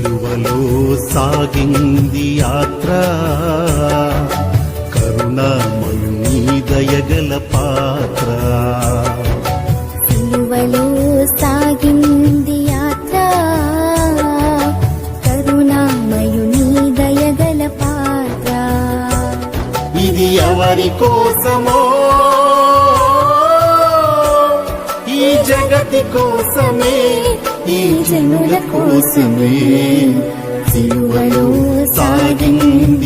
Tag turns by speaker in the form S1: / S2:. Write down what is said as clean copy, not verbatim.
S1: సిలువలో సాగింది యాత్ర, కరుణామయుని దయగల పాత్ర.
S2: సిలువలో సాగింది యాత్ర, కరుణామయుని దయగల పాత్ర.
S1: ఇది ఎవరి కోసమో, ఈ జగతి కోసమే, ఈ జనుల కోసమే సిలువలో సాగింది